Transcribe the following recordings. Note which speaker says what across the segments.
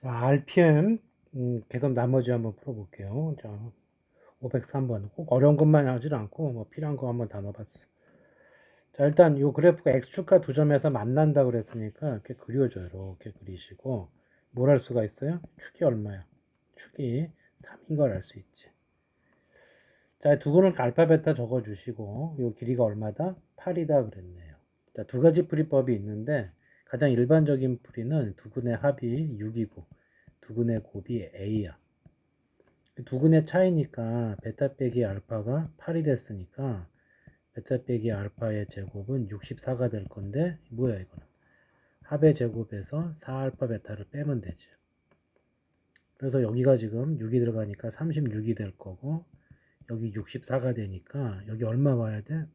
Speaker 1: 자, RPM 계속 나머지 한번 풀어볼게요. 자, 503번. 꼭 어려운 것만 하지 않고 뭐 필요한 거 한번 다 넣어봤어. 자, 일단 이 그래프가 X축과 두 점에서 만난다 그랬으니까 이렇게 그려줘요. 이렇게 그리시고 뭘 할 수가 있어요? 축이 얼마야? 축이 3인 걸 알 수 있지. 자, 두 분을 알파 베타 적어주시고 이 길이가 얼마다? 8이다 그랬네요. 자, 두 가지 풀이법이 있는데 가장 일반적인 풀이는 두근의 합이 6이고 두근의 곱이 A야. 두근의 차이니까 베타 빼기 알파가 8이 됐으니까 베타 빼기 알파의 제곱은 64가 될 건데 뭐야 이거는 합의 제곱에서 4알파 베타를 빼면 되지. 그래서 여기가 지금 6이 들어가니까 36이 될 거고 여기 64가 되니까 여기 얼마 와야 돼?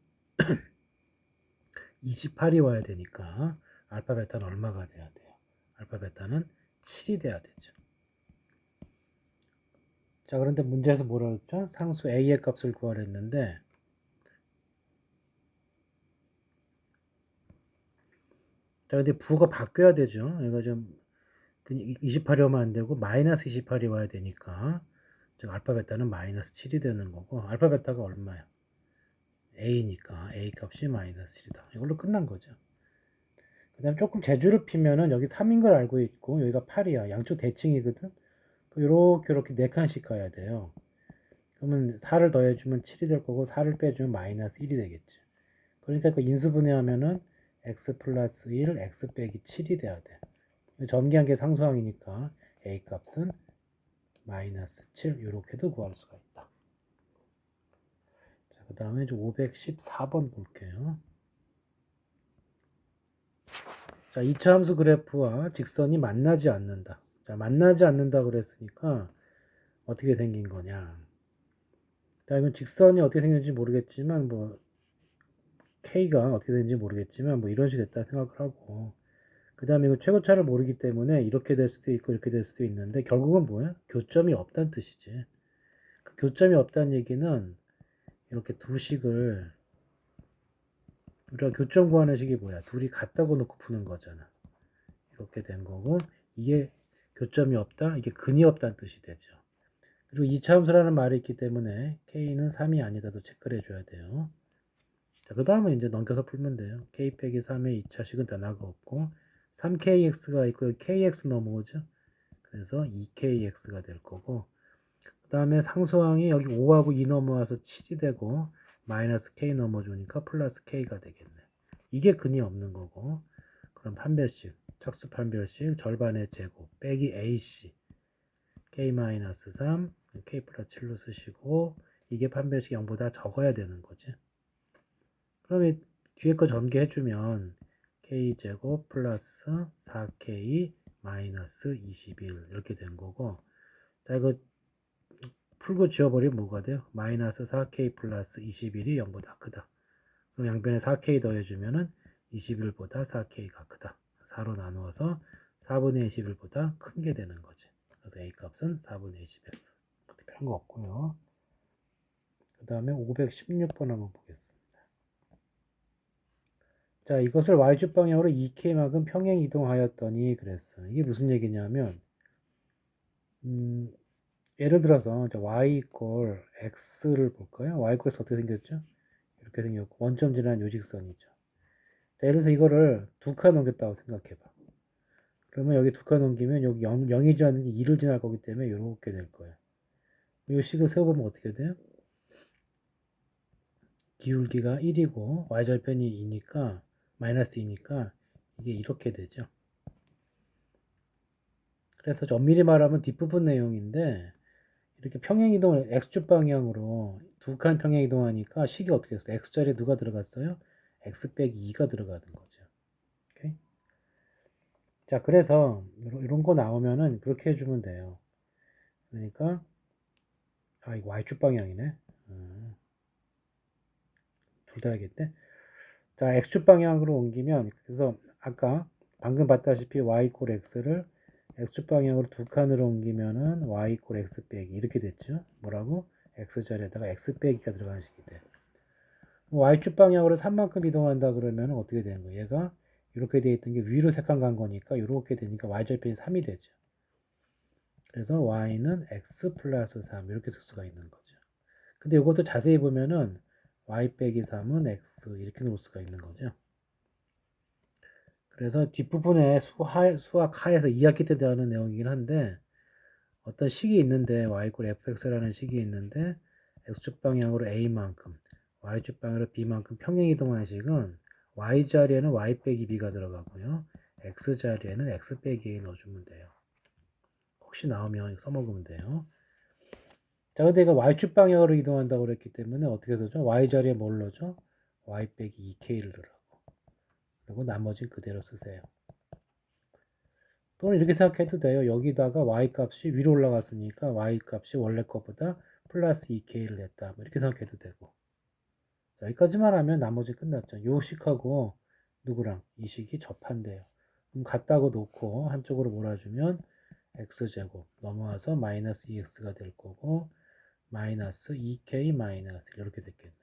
Speaker 1: 28이 와야 되니까 알파 베타는 얼마가 돼야 돼요? 알파 베타는 7이 돼야 되죠. 자, 그런데 문제에서 뭐라 그랬죠? 상수 a의 값을 구하랬는데 자, 근데 부호가 바뀌어야 되죠. 이거 좀 28이 오면 안 되고 마이너스 28이 와야 되니까 즉 알파 베타는 마이너스 7이 되는 거고 알파 베타가 얼마야? a니까 a 값이 마이너스 7이다. 이걸로 끝난 거죠. 그 다음에 조금 재주를 피면은 여기 3인 걸 알고 있고 여기가 8이야. 양쪽 대칭이거든. 이렇게 네 칸씩 가야 돼요. 그러면 4를 더해주면 7이 될 거고 4를 빼주면 마이너스 1이 되겠지. 그러니까 그 인수분해하면은 x 플러스 1, x 빼기 7이 돼야 돼. 전기한계 상수항이니까 a 값은 마이너스 7 이렇게도 구할 수가 있다. 자, 그 다음에 514번 볼게요. 자, 2차 함수 그래프와 직선이 만나지 않는다. 자, 만나지 않는다 그랬으니까 어떻게 생긴 거냐. 자, 이건 직선이 어떻게 생겼는지 모르겠지만 뭐 K가 어떻게 되는지 모르겠지만 뭐 이런 식이 됐다 생각을 하고 그 다음에 이거 최고차를 모르기 때문에 이렇게 될 수도 있고 이렇게 될 수도 있는데 결국은 뭐야? 교점이 없다는 뜻이지. 그 교점이 없다는 얘기는 이렇게 두 식을 우리가 교점 구하는 식이 뭐야? 둘이 같다고 놓고 푸는 거잖아. 이렇게 된 거고 이게 교점이 없다? 이게 근이 없다는 뜻이 되죠. 그리고 이차함수라는 말이 있기 때문에 K는 3이 아니다도 체크를 해줘야 돼요. 자, 그 다음에 이제 넘겨서 풀면 돼요. K 빼기 3의 2차식은 변화가 없고 3KX가 있고 여기 KX 넘어오죠. 그래서 2KX가 될 거고 그 다음에 상수항이 여기 5하고 2 넘어와서 7이 되고 마이너스 K 넘어주니까 플러스 K가 되겠네. 이게 근이 없는 거고 그럼 판별식 착수 판별식 절반의 제곱 빼기 AC K-3 K 플러스 7로 쓰시고 이게 판별식 0보다 적어야 되는 거지. 그럼 뒤에 거 전개해주면 K제곱 플러스 4K 마이너스 21 이렇게 된 거고 자 이거 풀고 지워버리면 뭐가 돼요? 마이너스 4K 플러스 21이 0보다 크다. 그럼 양변에 4K 더해주면은 21보다 4K가 크다. 4로 나누어서 4분의 21보다 큰 게 되는 거지. 그래서 A 값은 4분의 21. 특별한 거 없고요. 그 다음에 516번 한번 보겠습니다. 자, 이것을 y축 방향으로 2k만큼 평행 이동하였더니 그랬어. 이게 무슨 얘기냐면 예를 들어서 y 이퀄 x를 볼까요? y 이퀄 x 어떻게 생겼죠? 이렇게 생겼고 원점 지난 요직선이죠. 자, 예를 들어서 이거를 두 칸 넘겼다고 생각해봐. 그러면 여기 두 칸 넘기면 여기 0이 지나는 게 2를 지날 거기 때문에 이렇게 될 거예요. 이 식을 세워보면 어떻게 돼요? 기울기가 1이고 y절편이 2니까 마이너스 2니까 이게 이렇게 되죠. 그래서 엄밀히 말하면 뒷부분 내용인데 이렇게 평행이동을 x축 방향으로 두 칸 평행이동하니까 식이 어떻게 됐어요? x자리에 누가 들어갔어요? x 빼기 2가 들어가는 거죠. 오케이? 자, 그래서 이런 거 나오면은 그렇게 해주면 돼요. 그러니까 이거 y축 방향이네. 둘 다 해야겠네. 자, x축 방향으로 옮기면 그래서 아까 방금 봤다시피 y 이퀄 x를 x축 방향으로 두 칸으로 옮기면은 y 이퀄 x 빼기 이렇게 됐죠. 뭐라고? x자리에다가 x 빼기가 들어가는 식이 돼. y축 방향으로 3만큼 이동한다 그러면 어떻게 되는 거예요? 얘가 이렇게 돼 있던 게 위로 세 칸 간 거니까 이렇게 되니까 y절편이 3이 되죠. 그래서 y는 x 플러스 3 이렇게 쓸 수가 있는 거죠. 근데 이것도 자세히 보면은 y 빼기 3은 x 이렇게 놓을 수가 있는 거죠. 그래서 뒷부분에 수학 하에서 2학기 때 배우는 내용이긴 한데 어떤 식이 있는데 y = fx라는 식이 있는데 x축 방향으로 a만큼 y축 방향으로 b만큼 평행이동하는 식은 y 자리에는 y 빼기 b가 들어가고요. x 자리에는 x 빼기 a 넣어주면 돼요. 혹시 나오면 써먹으면 돼요. 자, 근데 이거 y축 방향으로 이동한다고 그랬기 때문에 어떻게 써죠? y 자리에 뭘 넣어줘? y 빼기 2k를 넣으라고. 그리고 나머지는 그대로 쓰세요. 또는 이렇게 생각해도 돼요. 여기다가 y 값이 위로 올라갔으니까 y 값이 원래 것보다 플러스 2k를 냈다. 뭐 이렇게 생각해도 되고. 자, 여기까지만 하면 나머지 끝났죠. 요 식하고 누구랑 이 식이 접한대요. 그럼 같다고 놓고 한쪽으로 몰아주면 x제곱 넘어와서 마이너스 2x가 될 거고 마이너스 2k 마이너스 이렇게 됐겠네요.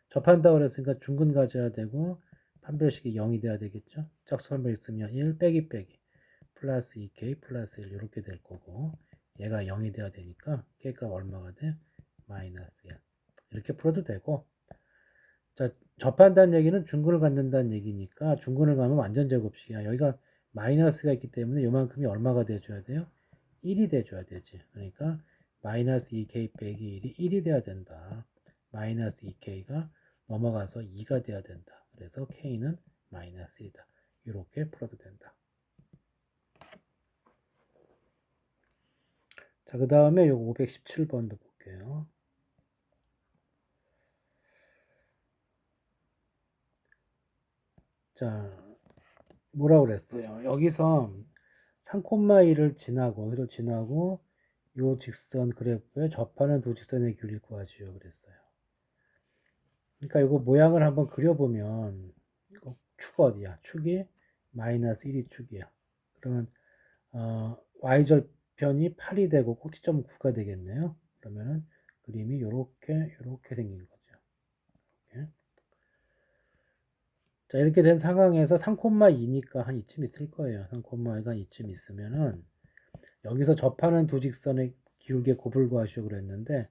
Speaker 1: 접한다고 그랬으니까 중근 가져야 되고 판별식이 0이 돼야 되겠죠. 짝수한별 있으면 1 빼기 빼기 플러스 2k 플러스 1 이렇게 될 거고 얘가 0이 돼야 되니까 k값 얼마가 돼? 마이너스 1 이렇게 풀어도 되고 자 접한다는 얘기는 중근을 갖는다는 얘기니까 중근을 가면 완전 제곱식이야. 여기가 마이너스가 있기 때문에 요만큼이 얼마가 돼줘야 돼요? 1이 돼줘야 되지. 그러니까 마이너스 2k 빼기 1이 1이 돼야 된다. 마이너스 2k가 넘어가서 2가 돼야 된다. 그래서 k는 마이너스 1이다. 이렇게 풀어도 된다. 자, 그 다음에 요거 517번도 볼게요. 자, 뭐라고 그랬어요? 여기서 3,2를 지나고, 여기서 지나고, 요 직선 그래프에 접하는 두 직선의 길이를 구하지요. 그랬어요. 그러니까 이거 모양을 한번 그려보면, 이거 축 어디야? 축이 마이너스 1이 축이야. 그러면, y절편이 8이 되고 꼭지점은 9가 되겠네요. 그러면은 그림이 요렇게 생긴 거죠. 이렇게. 자, 이렇게 된 상황에서 3,2니까 한 이쯤 있을 거예요. 3,2가 이쯤 있으면은 여기서 접하는 두 직선의 기울기의 곱을 구하시오 그랬는데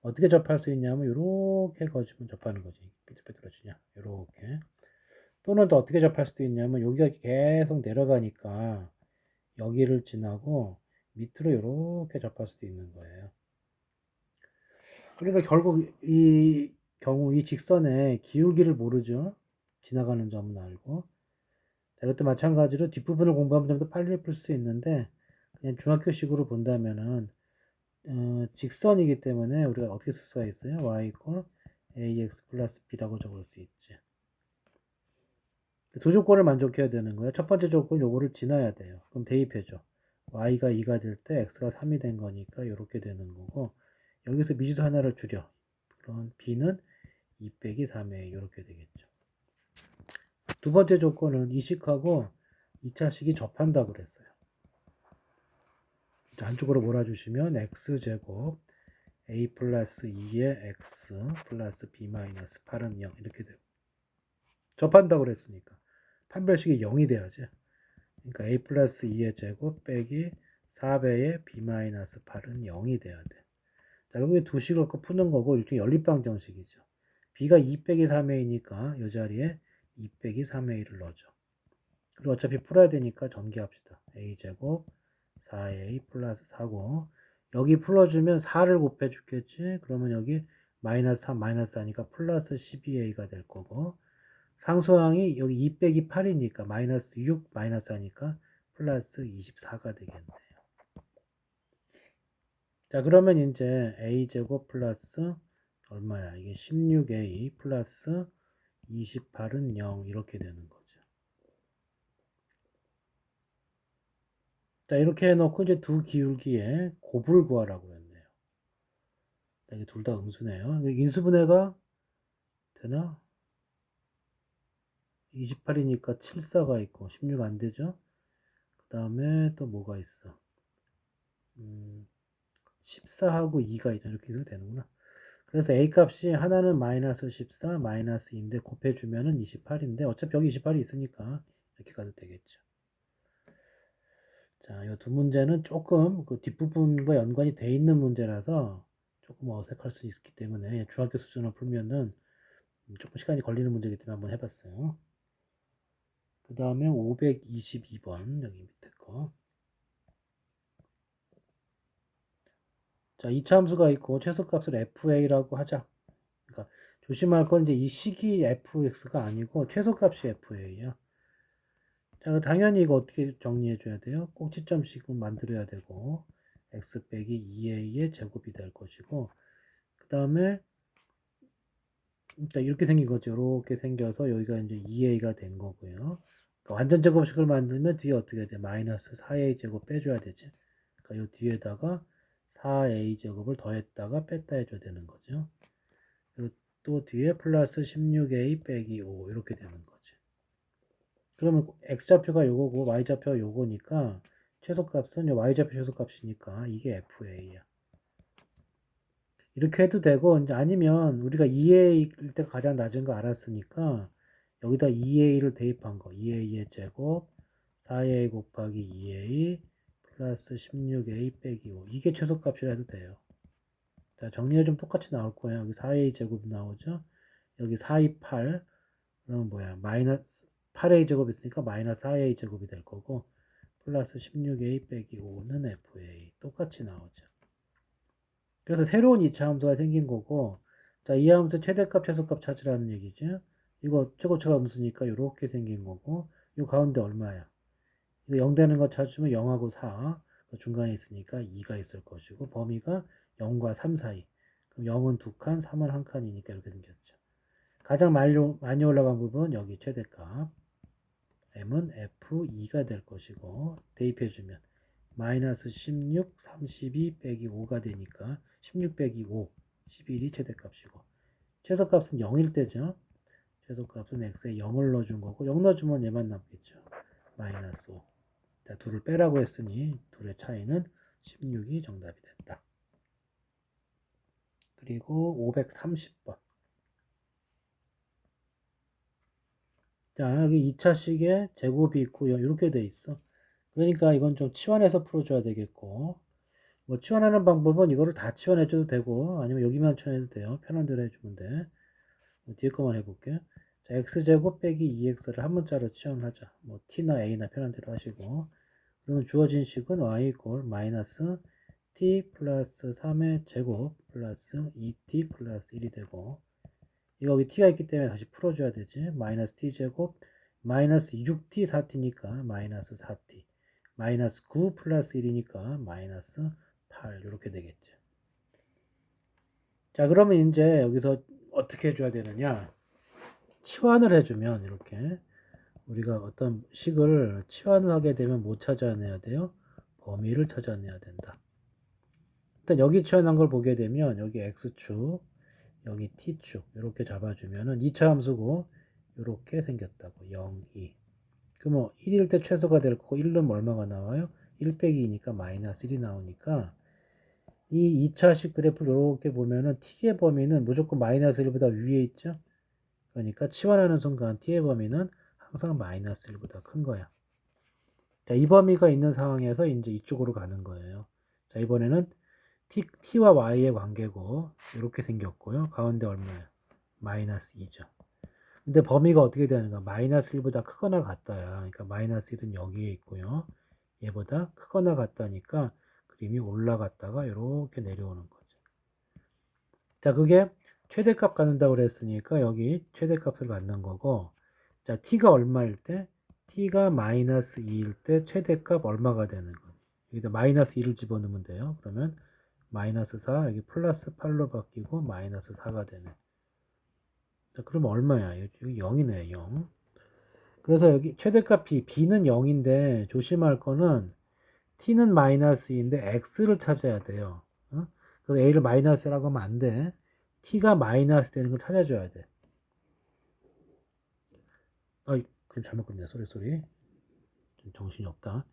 Speaker 1: 어떻게 접할 수 있냐면 이렇게 거주면 접하는 거지. 삐뚤빼뚤어지냐. 이렇게. 또는 또 어떻게 접할 수도 있냐면 여기가 계속 내려가니까 여기를 지나고 밑으로 이렇게 접할 수도 있는 거예요. 그러니까 결국 이 경우 이 직선의 기울기를 모르죠. 지나가는 점은 알고. 자, 이것도 마찬가지로 뒷부분을 공부하면 좀 더 빨리 풀 수 있는데 그냥 중학교식으로 본다면은 직선이기 때문에 우리가 어떻게 쓸 수가 있어요? y equal ax 플러스 b라고 적을 수 있지. 두 조건을 만족해야 되는 거예요. 첫 번째 조건 요거를 지나야 돼요. 그럼 대입해줘. y가 2가 될 때 x가 3이 된 거니까 이렇게 되는 거고 여기서 미지수 하나를 줄여. 그럼 b는 2 빼기 3에 이렇게 되겠죠. 두 번째 조건은 이식하고 2차식이 접한다고 그랬어요. 안쪽으로 몰아주시면 x제곱 a 플러스 2의 x 플러스 b 마이너스 8은 0 이렇게 되고 접한다고 그랬으니까 판별식이 0이 돼야지. 그러니까 a 플러스 2의 제곱 빼기 4배의 b 마이너스 8은 0이 돼야 돼. 자, 여기 두 식을 갖고 푸는 거고 일종의 연립방정식이죠. b가 2 빼기 3a니까 이 자리에 2 빼기 3a를 넣어줘. 그리고 어차피 풀어야 되니까 전개합시다. a제곱 4a 플러스 4고 여기 풀어주면 4를 곱해 주겠지. 그러면 여기 마이너스 3 마이너스 4니까 플러스 12a가 될 거고 상수항이 여기 2 빼기 8이니까 마이너스 6 마이너스 4니까 플러스 24가 되겠네요. 자, 그러면 이제 a제곱 플러스 얼마야? 이게 16a 플러스 28은 0 이렇게 되는 거죠. 자, 이렇게 해놓고 이제 두 기울기의 곱을 구하라고 했네요. 이게 둘 다 음수네요. 인수분해가 되나? 28이니까 74가 있고 16 안 되죠? 그 다음에 또 뭐가 있어? 14하고 2가 있다. 이렇게 해서 되는구나. 그래서 A 값이 하나는 마이너스 14, 마이너스 2인데 곱해주면은 28인데 어차피 여기 28이 있으니까 이렇게 가도 되겠죠. 자, 이 두 문제는 조금 그 뒷부분과 연관이 돼 있는 문제라서 조금 어색할 수 있기 때문에 중학교 수준으로 풀면은 조금 시간이 걸리는 문제이기 때문에 한번 해봤어요. 그 다음에 522번 여기 밑에 거. 자, 이차함수가 있고 최소값을 fa라고 하자. 그러니까 조심할 건 이제 이 식이 fx가 아니고 최소값이 fa야. 자, 당연히 이거 어떻게 정리해 줘야 돼요? 꼭지점식은 만들어야 되고 x 빼기 2a의 제곱이 될 것이고 그 다음에 그러니까 이렇게 생긴 거죠. 이렇게 생겨서 여기가 이제 2a가 된 거고요. 그러니까 완전 제곱식을 만들면 뒤에 어떻게 돼? 마이너스 4a 제곱 빼줘야 되지. 그러니까 이 뒤에다가 4a 제곱을 더했다가 뺐다 해줘야 되는 거죠. 또 뒤에 플러스 16a 빼기 5 이렇게 되는 거지. 그러면 x좌표가 요거고 y좌표가 요거니까 최소값은 y좌표 최소값이니까 이게 fa야. 이렇게 해도 되고 이제 아니면 우리가 2a일 때가 가장 낮은 거 알았으니까 여기다 2a를 대입한 거 2a의 제곱 4a 곱하기 2a 플러스 16a 빼기 5 이게 최소값이라 해도 돼요. 자, 정리해 좀 똑같이 나올 거예요. 여기 4a 제곱 나오죠. 여기 4, 2, 8 그러면 뭐야 마이너스 8a 제곱 있으니까 마이너스 4a 제곱이 될 거고 플러스 16a 빼기 5는 fa 똑같이 나오죠. 그래서 새로운 2차 함수가 생긴 거고 자, 이 함수 최대값 최소값 찾으라는 얘기죠. 이거 최고차가 음수니까 이렇게 생긴 거고 이 가운데 얼마야? 이거 0 되는 거 찾으면 0하고 4 중간에 있으니까 2가 있을 것이고 범위가 0과 3 사이 그럼 0은 2칸 3은 1칸이니까 이렇게 생겼죠. 가장 많이 올라간 부분 여기 최대값 m은 f2가 될 것이고 대입해주면 마이너스 16, 32 빼기 5가 되니까 16 빼기 5, 11이 최대값이고 최소값은 0일 때죠. 최소값은 x에 0을 넣어준 거고 0 넣어주면 얘만 남겠죠. 마이너스 5. 자, 둘을 빼라고 했으니 둘의 차이는 16이 정답이 됐다. 그리고 530번. 자, 여기 2차식에 제곱이 있고 이렇게 돼 있어. 그러니까 이건 좀 치환해서 풀어줘야 되겠고 뭐 치환하는 방법은 이거를 다 치환해줘도 되고 아니면 여기만 치환해도 돼요. 편한 대로 해주면 돼. 뒤에 거만 해볼게. 자, x제곱 빼기 2x를 한 문자로 치환하자. 뭐 t나 a나 편한 대로 하시고 그러면 주어진 식은 y 이꼴 마이너스 t 플러스 3의 제곱 플러스 2t 플러스 1이 되고 이거 여기 t가 있기 때문에 다시 풀어줘야 되지. 마이너스 t제곱 마이너스 6t 4t니까 마이너스 4t 마이너스 9 플러스 1이니까 마이너스 8 이렇게 되겠죠. 자, 그러면 이제 여기서 어떻게 해줘야 되느냐? 치환을 해주면 이렇게 우리가 어떤 식을 치환을 하게 되면 뭐 찾아내야 돼요? 범위를 찾아내야 된다. 일단 여기 치환한 걸 보게 되면 여기 x축, 여기 t축 이렇게 잡아주면은 2차 함수고 이렇게 생겼다고 0, 2. 그럼 1일 때 최소가 될 거고 1은 얼마가 나와요? 1 빼기 2니까 마이너스 1이 나오니까 이 2차식 그래프를 이렇게 보면은 t의 범위는 무조건 마이너스 1보다 위에 있죠. 그러니까 치환하는 순간 t의 범위는 항상 마이너스 1보다 큰 거야. 자, 이 범위가 있는 상황에서 이제 이쪽으로 가는 거예요. 자, 이번에는 t와 y의 관계고 이렇게 생겼고요. 가운데 얼마야? 마이너스 2죠. 근데 범위가 어떻게 되는가? 마이너스 1보다 크거나 같다야. 그러니까 마이너스 1은 여기에 있고요. 얘보다 크거나 같다니까 그림이 올라갔다가 이렇게 내려오는 거죠. 자, 그게 최대값 갖는다고 그랬으니까 여기 최대값을 갖는 거고 자, t가 얼마일 때? t가 마이너스 2일 때 최대값 얼마가 되는 거예요. 여기다 마이너스 2를 집어넣으면 돼요. 그러면 마이너스 4 여기 플러스 8로 바뀌고 마이너스 4가 되네. 자, 그러면 얼마야? 여기 0이네 0. 그래서 여기 최대값 b는 0인데 조심할 거는 t는 마이너스 2인데 x를 찾아야 돼요. 어? 그래서 a를 마이너스라고 하면 안 돼. t가 마이너스 되는 걸 찾아줘야 돼. 그럼 잘못 그렸네. 쏘리. 좀 정신이 없다.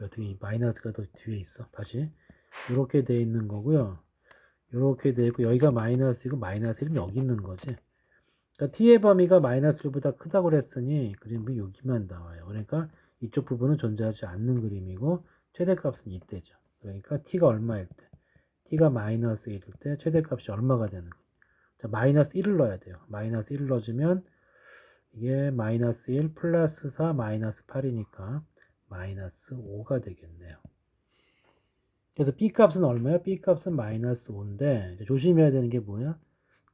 Speaker 1: 어떻게 이 마이너스가 더 뒤에 있어? 다시. 이렇게 돼 있는 거고요. 이렇게 돼 있고 여기가 마이너스이고 마이너스 1은 여기 있는 거지. 그러니까 t의 범위가 마이너스 1보다 크다고 그랬으니 그림이 여기만 나와요. 그러니까 이쪽 부분은 존재하지 않는 그림이고 최대값은 이때죠. 그러니까 t가 얼마일 때? t가 마이너스 1일 때 최대값이 얼마가 되는 거예요? 자, 마이너스 1을 넣어야 돼요. 마이너스 1을 넣어주면 이게 마이너스 1 플러스 4 마이너스 8이니까 마이너스 5가 되겠네요. 그래서 B값은 얼마야? B값은 마이너스 5인데 조심해야 되는 게 뭐야?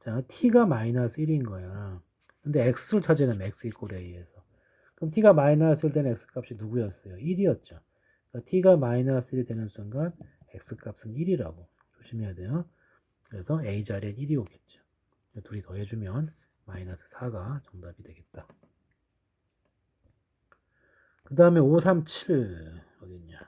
Speaker 1: 자, T가 마이너스 1인 거야. 근데 X를 찾으려면 X 이꼴 A에서. 그럼 T가 마이너스 1 되는 X값이 누구였어요? 1이었죠. 그러니까 T가 마이너스 1이 되는 순간 X값은 1이라고 조심해야 돼요. 그래서 A 자리엔 1이 오겠죠. 둘이 더해주면 마이너스 4가 정답이 되겠다. 그 다음에 537 어딨냐?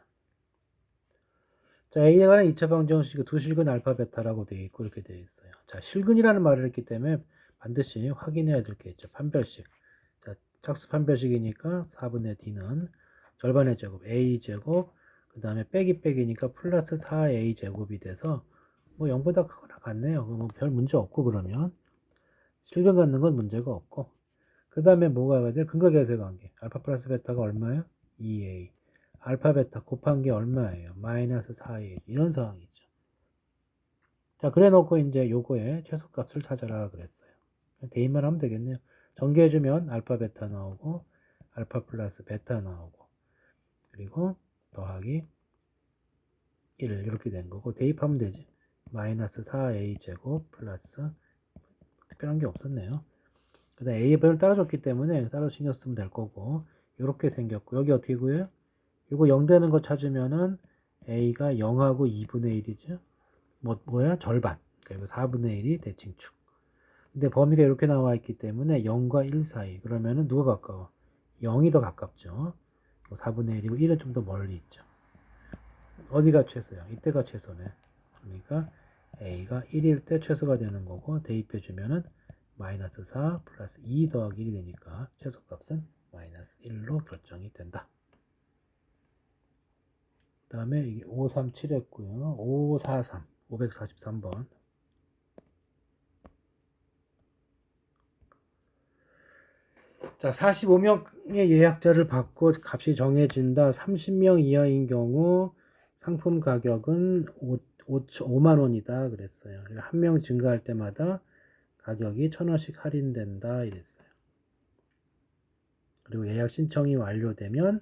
Speaker 1: 자, A에 관한 2차 방정식이 두 실근 알파 베타라고 되어 있고 이렇게 되어 있어요. 자, 실근이라는 말을 했기 때문에 반드시 확인해야 될 게 있죠. 판별식. 자, 짝수 판별식이니까 4분의 D는 절반의 제곱 A 제곱 그 다음에 빼기 빼기니까 플러스 4A 제곱이 돼서 뭐 0보다 크거나 같네요. 뭐 별 문제 없고 그러면 실근 갖는 건 문제가 없고 그 다음에 뭐가 와야 돼? 근거계수의 관계. 알파 플러스 베타가 얼마예요? 2A. 알파 베타 곱한 게 얼마예요? 마이너스 4A. 이런 상황이죠. 자, 그래 놓고 이제 요거의 최소값을 찾아라 그랬어요. 대입만 하면 되겠네요. 전개해주면 알파 베타 나오고 알파 플러스 베타 나오고 그리고 더하기 1 이렇게 된 거고 대입하면 되지. 마이너스 4A 제곱 플러스 특별한 게 없었네요. 그 다음에 A의 별을 따라줬기 때문에 따로 신경 쓰면 될 거고 이렇게 생겼고 여기 어떻게 구해요? 이거 0 되는 거 찾으면은 A가 0하고 2분의 1이죠. 뭐야? 절반. 그러니까 4분의 1이 대칭축. 근데 범위가 이렇게 나와 있기 때문에 0과 1 사이. 그러면은 누가 가까워? 0이 더 가깝죠. 4분의 1이고 1은 좀 더 멀리 있죠. 어디가 최소야? 이때가 최소네. 그러니까 A가 1일 때 최소가 되는 거고 대입해주면은 마이너스 4 플러스 2 더하기 1이 되니까 최소값은 마이너스 1로 결정이 된다. 그 다음에 이게 537 했고요. 543, 543번. 자, 45명의 예약자를 받고 값이 정해진다. 30명 이하인 경우 상품 가격은 5만 원이다 그랬어요. 한 명 증가할 때마다 가격이 1,000원씩 할인된다 이랬어요. 그리고 예약 신청이 완료되면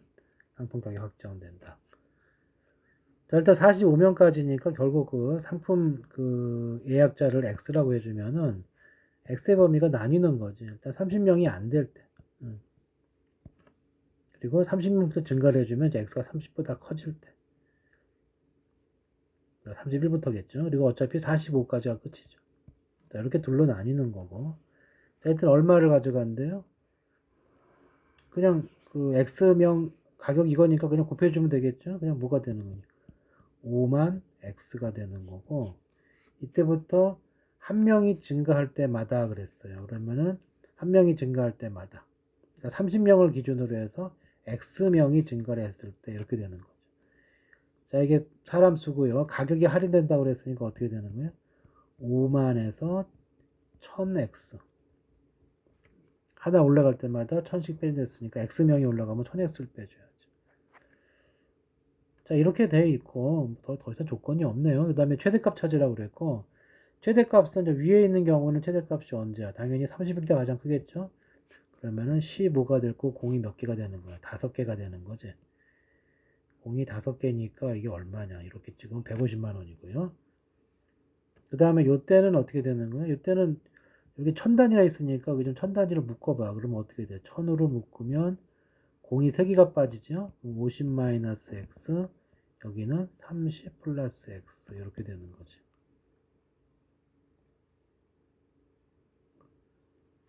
Speaker 1: 상품 가격 확정된다. 자, 일단 45명까지니까 결국 그 상품 그 예약자를 X라고 해주면은 X의 범위가 나뉘는 거지. 일단 30명이 안 될 때. 그리고 30명부터 증가를 해주면 이제 X가 30보다 커질 때. 31부터겠죠. 그리고 어차피 45까지가 끝이죠. 자, 이렇게 둘로 나뉘는 거고. 자, 일단 얼마를 가져간대요? 그냥 그 X명 가격 이거니까 그냥 곱해주면 되겠죠. 그냥 뭐가 되는 거니까. 5만 X가 되는 거고. 이때부터 한 명이 증가할 때마다 그랬어요. 그러면은 한 명이 증가할 때마다. 그러니까 30명을 기준으로 해서 X명이 증가를 했을 때 이렇게 되는 거죠. 자, 이게 사람 수고요. 가격이 할인된다고 그랬으니까 어떻게 되는 거예요? 5만에서 1000X. 하나 올라갈 때마다 1000씩 빼냈으니까 X명이 올라가면 1000X를 빼줘야죠. 자, 이렇게 돼 있고, 더 이상 조건이 없네요. 그 다음에 최대값 찾으라고 그랬고, 최대값은 이제 위에 있는 경우는 최대값이 언제야? 당연히 30일 때 가장 크겠죠? 그러면은 15가 되고 공이 몇 개가 되는 거야? 5개가 되는 거지. 공이 5개니까 이게 얼마냐? 이렇게 찍으면 150만 원이고요. 그 다음에 요때는 어떻게 되는 거야? 요때는 여기 1000단위가 있으니까 좀 1000단위로 묶어봐. 그러면 어떻게 돼? 1000으로 묶으면 공이 3개가 빠지죠? 50 마이너스 x 여기는 30 플러스 x 이렇게 되는 거지.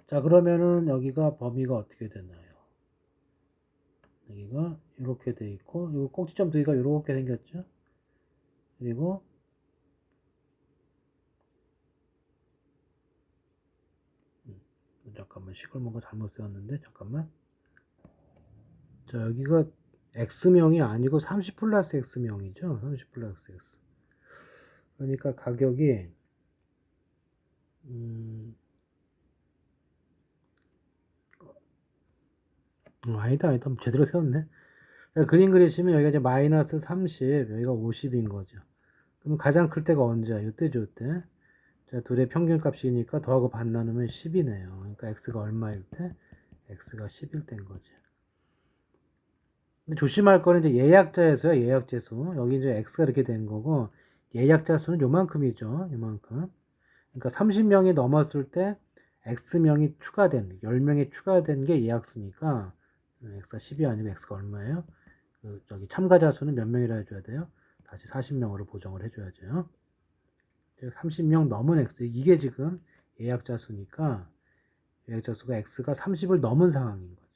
Speaker 1: 자, 그러면은 여기가 범위가 어떻게 되나요? 여기가 이렇게 돼 있고 이거 꼭지점 두 개가 이렇게 생겼죠? 그리고 잠깐만 시골문가 잘못 세웠는데 잠깐만. 자, 여기가 x명이 아니고 30 플러스 x명이죠? 30 플러스 x. 그러니까 가격이 아니다 제대로 세웠네. 자, 그림 그리시면 여기가 이제 마이너스 30, 여기가 50인 거죠. 그럼 가장 클 때가 언제야? 이때죠, 이때. 자, 둘의 평균값이니까 더하고 반 나누면 10이네요. 그러니까 x가 얼마일 때? x가 10일 때인 거지. 근데 조심할 거는 이제 예약자에서야, 예약재수. 여기 이제 x가 이렇게 된 거고, 예약자 수는 요만큼이죠. 요만큼. 그러니까 30명이 넘었을 때 x명이 추가된, 10명이 추가된 게 예약수니까, x가 10이 아니고 x가 얼마예요? 저기 참가자 수는 몇 명이라 해줘야 돼요? 다시 40명으로 보정을 해줘야죠. 30명 넘은 x, 이게 지금 예약자 수니까, 예약자 수가 x가 30을 넘은 상황인 거죠.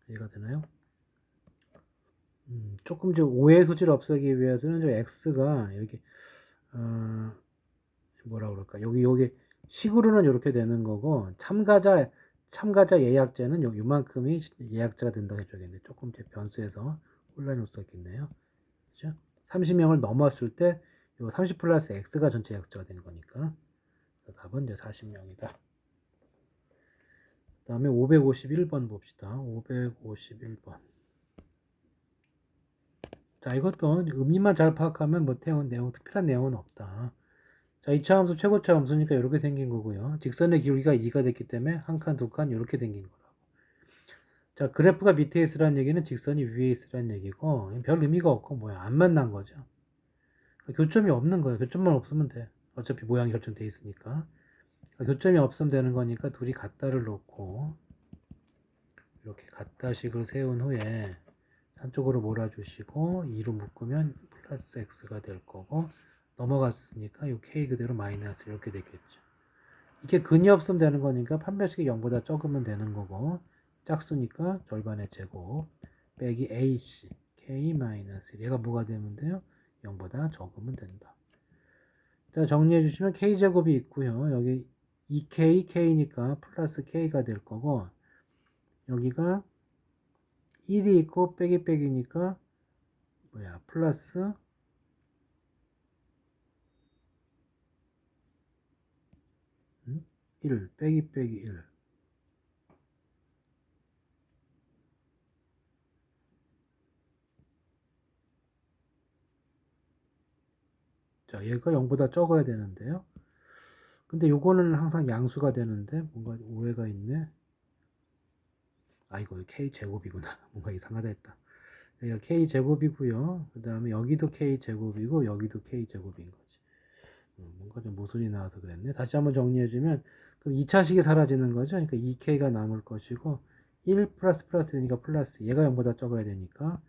Speaker 1: 이해가 되나요? 조금 좀 오해 소지를 없애기 위해서는 저 x가 이렇게 뭐라 그럴까, 여기 식으로는 이렇게 되는 거고, 참가자 예약자는 요만큼이 예약자가 된다고 해줘야겠네. 조금 제 변수에서 혼란이 없었겠네요. 그죠? 30명을 넘었을 때, 요 30 플러스 x가 전체 예약자가 되는 거니까. 답은 이제 40명이다. 그 다음에 551번 봅시다. 551번. 자, 이것도 의미만 잘 파악하면 뭐 내용, 특별한 내용은 없다. 자, 2차 함수 최고차 함수니까 이렇게 생긴 거고요. 직선의 기울기가 2가 됐기 때문에 한 칸, 두 칸 이렇게 생긴 거라고. 자, 그래프가 밑에 있으라는 얘기는 직선이 위에 있으라는 얘기고, 별 의미가 없고 뭐야, 안 만난 거죠. 교점이 없는 거예요. 교점만 없으면 돼. 어차피 모양이 결정돼 있으니까. 교점이 없으면 되는 거니까 둘이 같다를 놓고 이렇게 같다식을 세운 후에 한쪽으로 몰아주시고 2로 묶으면 플러스 x가 될 거고, 넘어갔으니까 이 k 그대로 마이너스 이렇게 되겠죠. 이게 근이 없으면 되는 거니까 판별식이 0보다 적으면 되는 거고, 짝수니까 절반의 제곱 빼기 ac k 마이너스, 얘가 뭐가 되면 돼요? 0보다 적으면 된다. 자, 정리해 주시면 k제곱이 있고요. 여기 2k, k니까 플러스 k가 될 거고, 여기가 1이 있고 빼기 빼기니까 뭐야, 플러스 1 빼기 빼기 1. 자, 얘가 0보다 적어야 되는데요. 근데 요거는 항상 양수가 되는데 뭔가 오해가 있네. 아, 이거 k제곱이구나. 뭔가 이상하다 했다. 여기가 k제곱이고요. 그 다음에 여기도 k제곱이고 여기도 k제곱인 거지. 뭔가 좀 모순이 나와서 그랬네. 다시 한번 정리해주면, 그럼 2차식이 사라지는 거죠. 그러니까 2k가 남을 것이고, 1 플러스 플러스니까 플러스, 얘가 0보다 적어야 되니까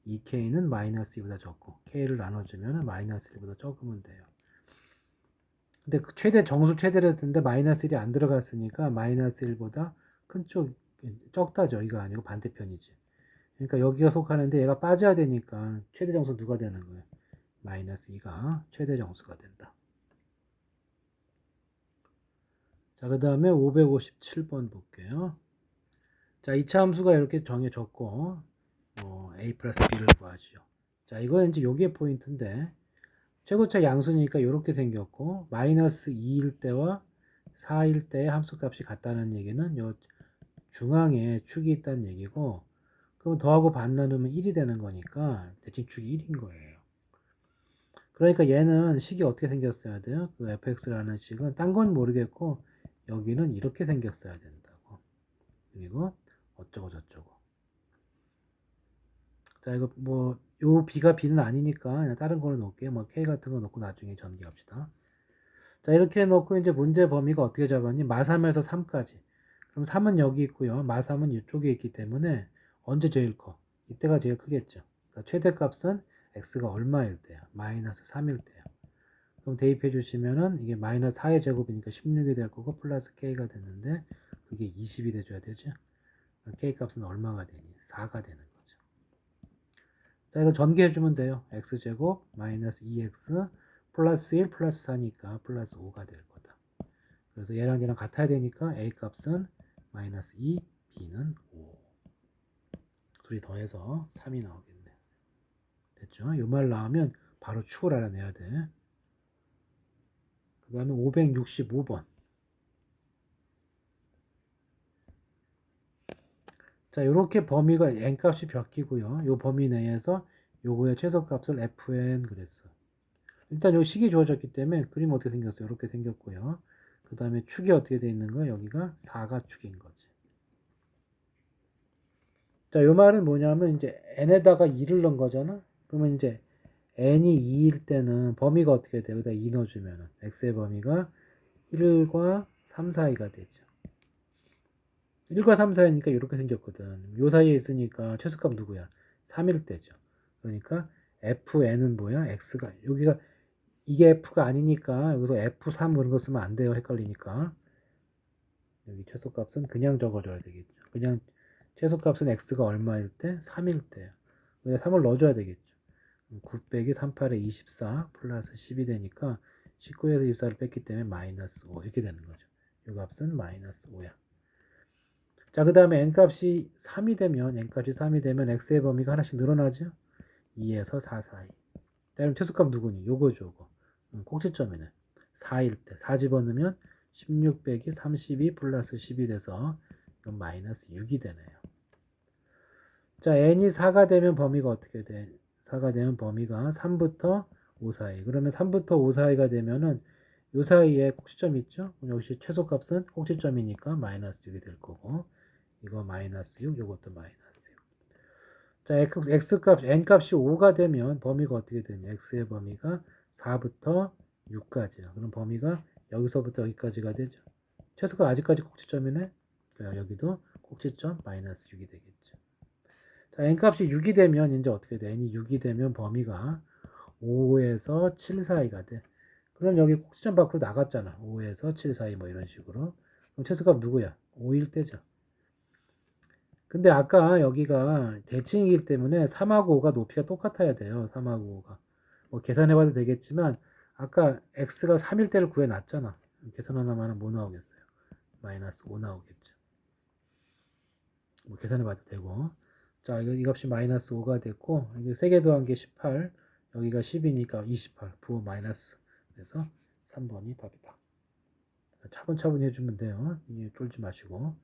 Speaker 1: 2k는 마이너스 2보다 적고, k를 나눠주면 마이너스 1보다 적으면 돼요. 근데 그 정수 최대를 했는데 마이너스 1이 안 들어갔으니까 마이너스 1보다 큰 쪽, 적다죠. 이거 아니고 반대편이지. 그러니까 여기가 속하는데 얘가 빠져야 되니까 최대 정수 누가 되는 거예요? 마이너스 2가 최대 정수가 된다. 자, 그 다음에 557번 볼게요. 자, 2차 함수가 이렇게 정해졌고, a 플러스 b를 구하죠. 자, 이거는 이제 요게 포인트인데, 최고차 양수니까 이렇게 생겼고, 마이너스 2일 때와 4일 때의 함수값이 같다는 얘기는 요 중앙에 축이 있다는 얘기고, 그럼 더하고 반 나누면 1이 되는 거니까 대칭축이 1인 거예요. 그러니까 얘는 식이 어떻게 생겼어야 돼요? 그 fx라는 식은 딴 건 모르겠고, 여기는 이렇게 생겼어야 된다고. 그리고 어쩌고 저쩌고. 자, 이거 뭐 요 b가 b는 아니니까 그냥 다른 걸로 놓을게요. 뭐 k 같은 거 놓고 나중에 전개합시다. 자, 이렇게 놓고 이제 문제 범위가 어떻게 잡았니? 마3에서 3까지. 그럼 3은 여기 있고요. 마3은 이쪽에 있기 때문에 언제 제일 커? 이때가 제일 크겠죠. 그러니까 최대값은 x가 얼마일 때야? 마이너스 3일 때야. 그럼 대입해 주시면은 이게 마이너스 4의 제곱이니까 16이 될 거고 플러스 k가 되는데, 그게 20이 돼줘야 되죠. k 값은 얼마가 되니? 4가 되는 거죠. 자, 이거 전개해주면 돼요. x제곱 마이너스 2x 플러스 1 플러스 4니까 플러스 5가 될 거다. 그래서 얘랑 얘랑 같아야 되니까 a 값은 마이너스 2, b는 5. 둘이 더해서 3이 나오겠네. 됐죠? 이 말 나오면 바로 축을 알아내야 돼. 그 다음에 565번. 자, 요렇게 범위가 n값이 바뀌고요. 요 범위 내에서 요거의 최소값을 fn 그랬어. 일단 요 식이 주어졌기 때문에 그림 어떻게 생겼어요? 이렇게 생겼고요. 그 다음에 축이 어떻게 돼 있는 거야? 여기가 사가축인 거지. 자, 요 말은 뭐냐면 이제 n에다가 2를 넣은 거잖아. 그러면 이제 n이 2일 때는 범위가 어떻게 돼? 여기다 2 넣어주면은 x의 범위가 1과 3 사이가 되죠. 1과 3 사이니까 이렇게 생겼거든. 요 사이에 있으니까 최소값 누구야? 3일 때죠. 그러니까 fn은 뭐야? x가 여기가 이게 f가 아니니까 여기서 f3 그런 거 쓰면 안 돼요. 헷갈리니까. 여기 최소값은 그냥 적어줘야 되겠죠. 그냥 최소값은 x가 얼마일 때? 3일 때요. 그래서 3을 넣어줘야 되겠죠. 9 빼기 38에 24 플러스 10이 되니까 19에서 24를 뺐기 때문에 마이너스 5 이렇게 되는 거죠. 이 값은 마이너스 5야. 자, 그 다음에 n값이 3이 되면 x의 범위가 하나씩 늘어나죠. 2에서 4 사이. 자, 그럼 최소값 누구니? 요거죠, 요거. 꼭지점이네. 4일 때. 4 집어넣으면 16 빼기 32 플러스 10이 돼서 이건 마이너스 6이 되네요. 자, n이 4가 되면 범위가 어떻게 돼? 4가 되면 범위가 3부터 5 사이. 그러면 3부터 5 사이가 되면은 요 사이에 꼭지점 있죠? 역시 최소값은 꼭지점이니까 마이너스 6이 될 거고 이거 마이너스 6, 요것도 마이너스 6. 자, x값, n값이 5가 되면 범위가 어떻게 되냐? x의 범위가 4부터 6까지야. 그럼 범위가 여기서부터 여기까지가 되죠. 최소가 아직까지 꼭지점이네. 자, 여기도 꼭지점 마이너스 6이 되겠죠. 자, n값이 6이 되면 이제 어떻게 돼? n이 6이 되면 범위가 5에서 7 사이가 돼. 그럼 여기 꼭지점 밖으로 나갔잖아. 5에서 7 사이 뭐 이런 식으로. 그럼 최소값 누구야? 5일 때죠. 근데 아까 여기가 대칭이기 때문에 3하고 5가 높이가 똑같아야 돼요. 3하고 5가. 뭐 계산해봐도 되겠지만 아까 x가 3일 때를 구해놨잖아. 계산 하나만 하면 뭐 나오겠어요? 마이너스 5 나오겠죠. 뭐 계산해봐도 되고. 자, 이 값이 마이너스 5가 됐고 이게 3개 더한 게 18. 여기가 10이니까 28. 부호 마이너스. 그래서 3번이 답이다. 차분차분히 해주면 돼요. 이게 쫄지 마시고.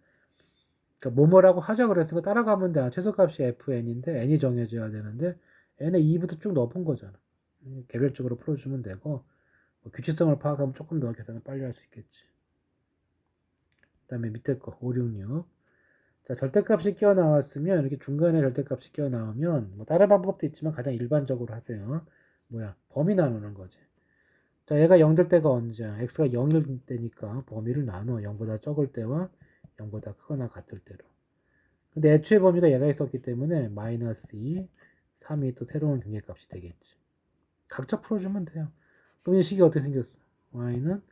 Speaker 1: 그러니까 뭐뭐라고 하자 그랬으니까 따라가면 돼. 최소값이 fn인데 n이 정해져야 되는데 n에 2부터 쭉 넣어본 거잖아. 개별적으로 풀어주면 되고 뭐 규칙성을 파악하면 조금 더 계산을 빨리 할 수 있겠지. 그 다음에 밑에 거 5, 6, 6. 자, 절대값이 끼어 나왔으면 이렇게 중간에 절대값이 끼어 나오면 뭐 다른 방법도 있지만 가장 일반적으로 하세요. 뭐야? 범위 나누는 거지. 자, 얘가 0 될 때가 언제야? x가 0일 때니까 범위를 나눠. 0보다 적을 때와 0보다 크거나 같을 때로. 근데 애초에 범위가 얘가 있었기 때문에 마이너스 2, 3이 또 새로운 경계값이 되겠지. 각자 풀어주면 돼요. 그럼 이 식이 어떻게 생겼어? y는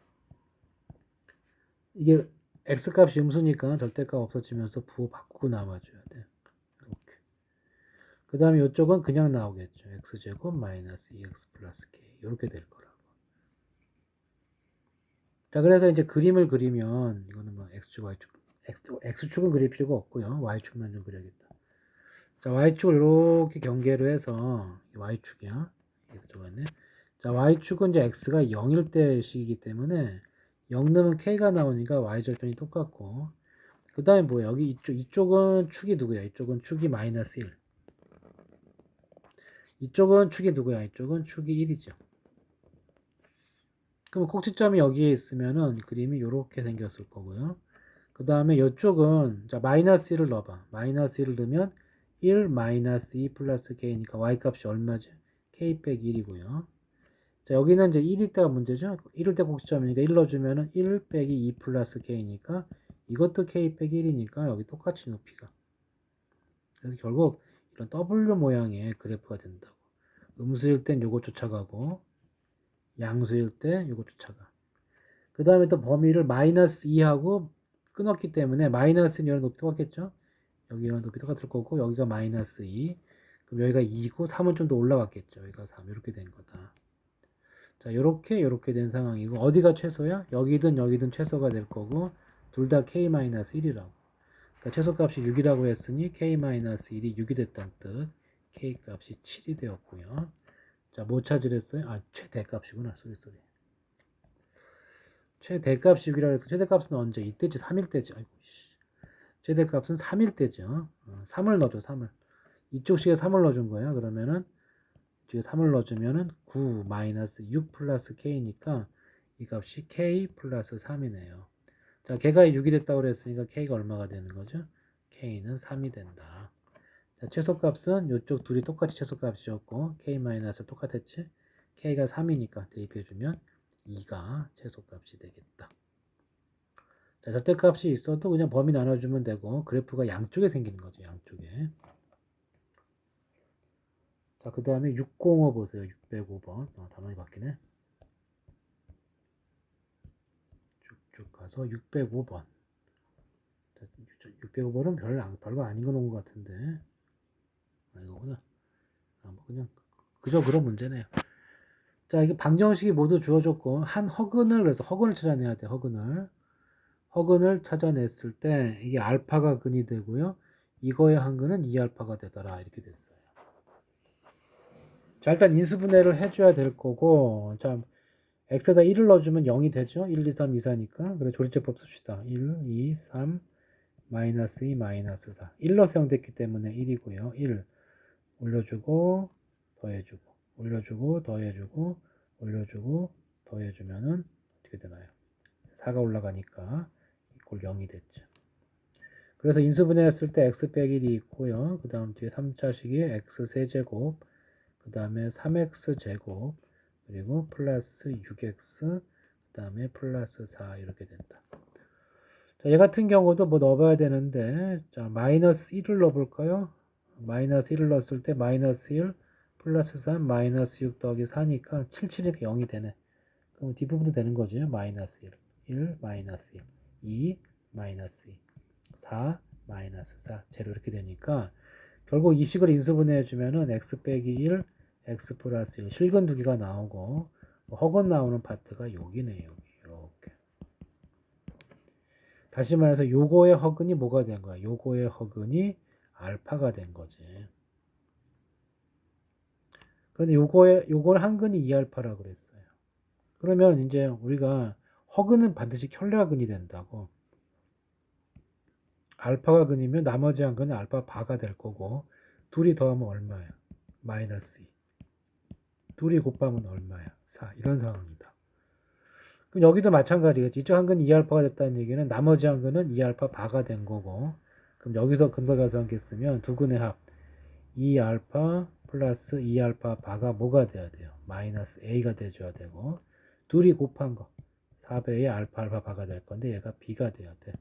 Speaker 1: 이게 x값이 음수니까 절대값 없어지면서 부호 바꾸고 나와줘야 돼. 이렇게. 그 다음에 이쪽은 그냥 나오겠죠. x제곱 마이너스 2x 플러스 k 이렇게 될 거라고. 자, 그래서 이제 그림을 그리면 이거는 뭐 x축, y축, x축은 그릴 필요가 없고요. y축만 좀 그려야겠다. 자, y축을 이렇게 경계로 해서 y축이야. 이렇게 들어갔네. 자, y축은 이제 x가 0일 때 식이기 때문에 0 넣으면 k가 나오니까 y절편이 똑같고 그 다음에 뭐야? 여기 이쪽은 축이 누구야? 이쪽은 축이 마이너스 1. 이쪽은 축이 누구야? 이쪽은 축이 1이죠. 그럼 꼭지점이 여기에 있으면은 그림이 이렇게 생겼을 거고요. 그 다음에 이쪽은 자 마이너스 1을 넣어봐. 마이너스 1을 넣으면 1 마이너스 2 플러스 k니까 y 값이 얼마죠? k 빼기 1이고요. 자 여기는 이제 1일 때가 문제죠. 1일 때 꼭지점이니까 1 넣어주면은 1 빼기 2 플러스 k니까 이것도 k 빼기 1이니까 여기 똑같이 높이가. 그래서 결국 이런 W 모양의 그래프가 된다고. 음수일 땐 요거 쫓아가고 양수일 때 요거 쫓아가. 그 다음에 또 범위를 마이너스 2하고 끊었기 때문에 마이너스는 이런 높이 똑같겠죠? 여기 이런 높이 똑같을 거고 여기가 마이너스 2 그럼 여기가 2고 3은 좀 더 올라갔겠죠. 여기가 3 이렇게 된 거다. 자 요렇게 된 상황이고 어디가 최소야? 여기든 여기든 최소가 될 거고 둘 다 k-1이라고. 그러니까 최소값이 6이라고 했으니 k-1이 6이 됐다는 뜻. k값이 7이 되었고요. 자, 뭐 찾으랬어요? 아, 최대값이구나. 쏘리. 최대값이 6이라고 해서 최대값은 언제? 이때지 3일 때지. 아이고, 씨. 최대값은 3일 때죠. 3을 넣어줘, 3을. 이쪽 식에 3을 넣어준 거야. 그러면은, 뒤에 3을 넣어주면은 9 마이너스 6 플러스 k니까 이 값이 k 플러스 3이네요. 자, 걔가 6이 됐다고 그랬으니까 k가 얼마가 되는 거죠? k는 3이 된다. 자, 최소값은 이쪽 둘이 똑같이 최소값이었고 k 마이너스 똑같았지? k가 3이니까 대입해주면 2가 최소값이 되겠다. 자, 절대값이 있어도 그냥 범위 나눠주면 되고 그래프가 양쪽에 생기는 거죠. 양쪽에. 자, 그 다음에 605 보세요. 605번. 단원이 바뀌네. 쭉쭉 가서 605번. 605번은 별거 아닌 거 놓은 것 같은데. 이거구나. 뭐 그냥 그저 그런 문제네요. 자, 이게 방정식이 모두 주어졌고 한 허근을 그래서 허근을 찾아내야 돼. 허근을 찾아냈을 때 이게 알파가 근이 되고요. 이거의 한 근은 2알파가 되더라. 이렇게 됐어요. 자, 일단 인수분해를 해줘야 될 거고, 자, x에다 1을 넣어주면 0이 되죠? 1, 2, 3, 2, 4니까. 그래, 조리제법 씁시다. 1, 2, 3, 마이너스 2, 마이너스 4. 1로 사용됐기 때문에 1이고요. 1 올려주고, 더해주고, 올려주고, 더해주고, 올려주고, 더해주면은 어떻게 되나요? 4가 올라가니까 이꼴 0이 됐죠. 그래서 인수분해했을 때 x 빼기 1이 있고요. 그 다음 뒤에 3차식이 x 세제곱, 그 다음에 3x 제곱, 그리고 플러스 6x, 그 다음에 플러스 4 이렇게 된다. 자, 얘 같은 경우도 뭐 넣어봐야 되는데, 자, 마이너스 1을 넣어볼까요? 마이너스 1을 넣었을 때 마이너스 1 플러스 3 마이너스 6 더하기 4니까 7, 7이니까 0이 되네. 그럼 뒷부분도 되는 거죠. 마이너스 1, 1 마이너스 1, 2 마이너스 2, 4 마이너스 4 제로 이렇게 되니까 결국 이 식을 인수분해 주면은 x 빼기 1 x 플러스 1 실근 두 개가 나오고 허근 나오는 파트가 여기네요. 이렇게. 다시 말해서 요거의 허근이 뭐가 된 거야? 요거의 허근이 알파가 된 거지. 그런데 요걸 한 근이 2알파라고 그랬어요. 그러면 이제 우리가 허근은 반드시 켤레근이 된다고. 알파가 근이면 나머지 한 근은 알파 바가 될 거고 둘이 더하면 얼마야? 마이너스 2. 둘이 곱하면 얼마야? 4. 이런 상황이다. 그럼 여기도 마찬가지겠지. 이쪽 한 근이 2알파가 됐다는 얘기는 나머지 한 근은 2알파 바가 된 거고 그럼 여기서 근거가상계 쓰면 두 근의 합 2알파 플러스 2알파 바가 뭐가 돼야 돼요? 마이너스 a가 돼줘야 되고 둘이 곱한 거 4배의 알파 바가 될 건데 얘가 b가 돼야 돼.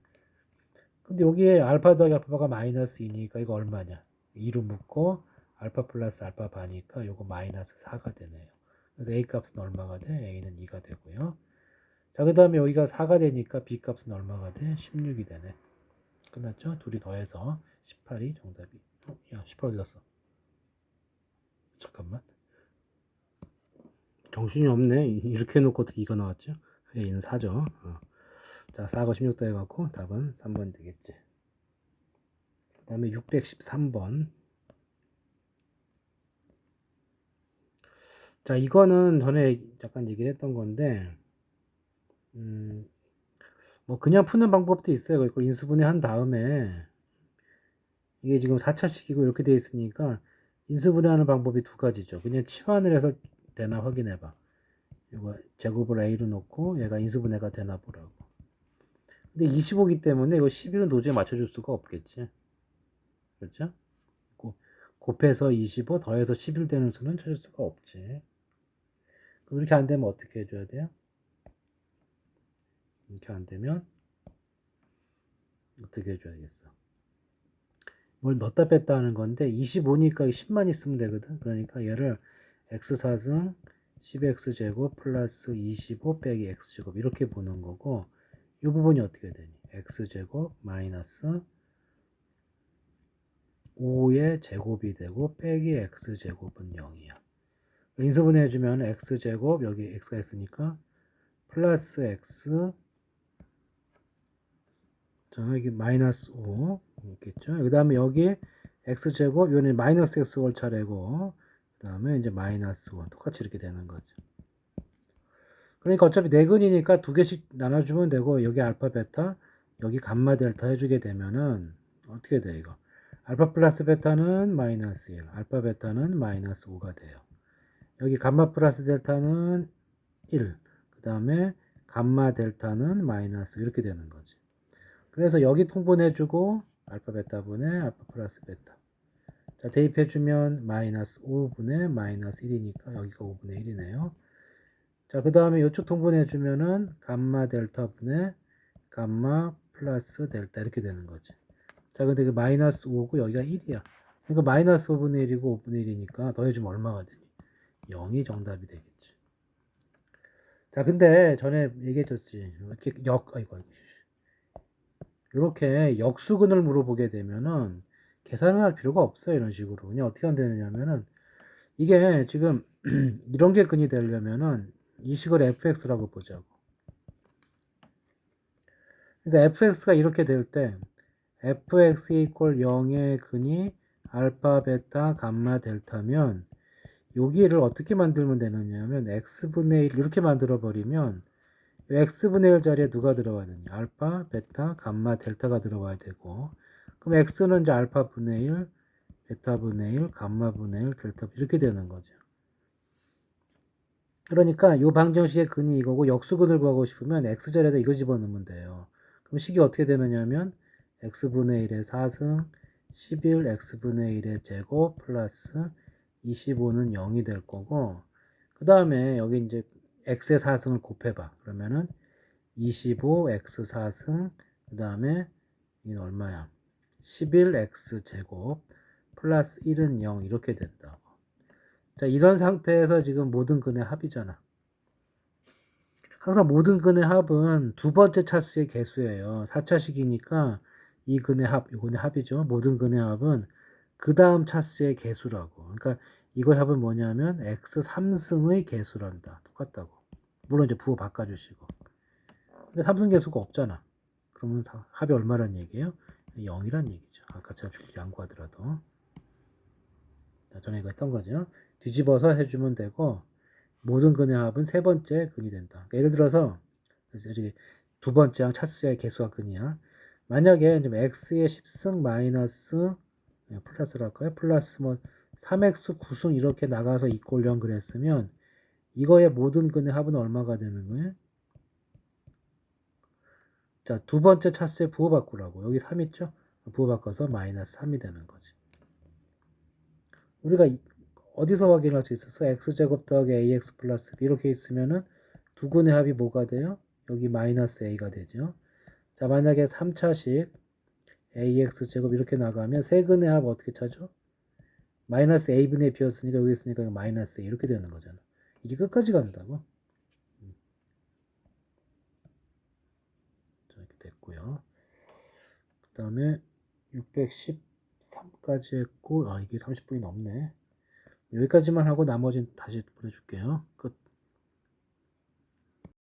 Speaker 1: 근데 여기에 알파 더하기 알파가 마이너스 2니까 이거 얼마냐? 2로 묶고 알파 플러스 알파 바니까 이거 마이너스 4가 되네요. 그래서 a 값은 얼마가 돼? a는 2가 되고요. 자, 그 다음에 여기가 4가 되니까 b 값은 얼마가 돼? 16이 되네. 끝났죠? 둘이 더해서 18이 정답이. 야, 18 어디 갔어? 잠깐만. 정신이 없네. 이렇게 해놓고 어떻게 이거 나왔죠? a는 4죠. 자, 4하고 16 더해갖고 답은 3번 되겠지. 그 다음에 613번. 자, 이거는 전에 약간 얘기를 했던 건데, 뭐, 그냥 푸는 방법도 있어요. 그걸 인수분해 한 다음에, 이게 지금 4차식이고 이렇게 돼 있으니까, 인수분해 하는 방법이 두 가지죠. 그냥 치환을 해서 되나 확인해봐. 이거 제곱을 A로 놓고, 얘가 인수분해가 되나 보라고. 근데 25기 때문에 이거 11은 도저히 맞춰줄 수가 없겠지. 그렇죠? 곱해서 25 더해서 11 되는 수는 찾을 수가 없지. 그럼 이렇게 안 되면 어떻게 해줘야 돼요? 이렇게 안 되면 어떻게 해줘야겠어? 뭘 넣었다 뺐다 하는 건데 25니까 10만 있으면 되거든. 그러니까 얘를 x4승 10x제곱 플러스 25 빼기 x제곱 이렇게 보는 거고 이 부분이 어떻게 되니? x제곱 마이너스 5의 제곱이 되고 빼기 x제곱은 0이야. 인수분해 해주면 x제곱 여기 x가 있으니까 플러스 x 자, 여기 마이너스 5 있겠죠. 그 다음에 여기 x제곱 이거는 마이너스 x 올 차례고 그 다음에 이제 마이너스 5 똑같이 이렇게 되는 거죠. 그러니까 어차피 네근이니까 두 개씩 나눠주면 되고 여기 알파 베타 여기 감마 델타 해주게 되면은 어떻게 돼 이거? 알파 플러스 베타는 마이너스 1, 알파 베타는 마이너스 5가 돼요. 여기 감마 플러스 델타는 1, 그 다음에 감마 델타는 마이너스 이렇게 되는 거지. 그래서 여기 통분해주고 알파 베타분의 알파 플러스 베타. 자, 대입해주면 마이너스 5분의 마이너스 1이니까 여기가 5분의 1이네요. 자, 그 다음에 이쪽 통분해주면은 감마 델타분의 감마 플러스 델타 이렇게 되는 거지. 자, 근데 그 마이너스 5고 여기가 1이야. 그러니까 마이너스 5분의 1이고 5분의 1이니까 더해주면 얼마가 되니? 0이 정답이 되겠지. 자, 근데 전에 얘기해줬지. 이렇게 역수근을 물어보게 되면은 계산을 할 필요가 없어요. 이런 식으로. 그냥 어떻게 하면 되느냐면은 이게 지금 이런 게 근이 되려면은 이 식을 fx라고 보자고. 그러니까 fx가 이렇게 될 때 fx 이퀄 0의 근이 알파, 베타, 감마, 델타면 여기를 어떻게 만들면 되느냐면 x분의 1 이렇게 만들어 버리면 x분의 1 자리에 누가 들어가야 되냐? 알파, 베타, 감마, 델타가 들어가야 되고 그럼 x는 이제 알파분의 1, 베타분의 1, 감마분의 1, 델타 이렇게 되는 거죠. 그러니까 이 방정식의 근이 이거고 역수근을 구하고 싶으면 x자리에다 이거 집어넣으면 돼요. 그럼 식이 어떻게 되느냐면 x분의 1의 4승 11 x분의 1의 제곱 플러스 25는 0이 될 거고 그 다음에 여기 이제 x의 4승을 곱해봐. 그러면은 25 x 4승 그 다음에 이건 얼마야? 11 x 제곱 플러스 1은 0 이렇게 된다고. 자, 이런 상태에서 지금 모든 근의 합이잖아. 항상 모든 근의 합은 두 번째 차수의 개수예요. 4차식이니까 이 근의 합, 이근의 합이죠. 모든 근의 합은 그 다음 차수의 개수라고. 그러니까 이거 합은 뭐냐면 x 3승의 개수란다. 똑같다고. 물론 이제 부호 바꿔주시고. 근데 3승 개수가 없잖아. 그러면 합이 얼마란 얘기예요? 0이란 얘기죠. 아까 제가 양구하더라도. 전에 이거 했던 거죠. 뒤집어서 해주면 되고 모든 근의 합은 세 번째 근이 된다. 그러니까 예를 들어서 두 번째 차수의 개수가 근이야. 만약에 x의 10승 마이너스 플러스로 할까요? 플러스 뭐 3x 9승 이렇게 나가서 이꼴 0 그랬으면 이거의 모든 근의 합은 얼마가 되는 거예요? 자, 두 번째 차수의 부호 바꾸라고. 여기 3 있죠? 부호 바꿔서 마이너스 3이 되는 거지. 우리가 어디서 확인할 수 있었어? x제곱 더하기 ax 플러스 b 이렇게 있으면은 두 근의 합이 뭐가 돼요? 여기 마이너스 a가 되죠. 자, 만약에 3차식 ax제곱 이렇게 나가면 세 근의 합 어떻게 찾죠? 마이너스 a분의 b였으니까 여기 있으니까 마이너스 a 이렇게 되는 거잖아. 이게 끝까지 간다고. 자, 이렇게 됐고요. 그 다음에 613까지 했고 이게 30분이 넘네. 여기까지만 하고 나머지는 다시 보내줄게요. 끝.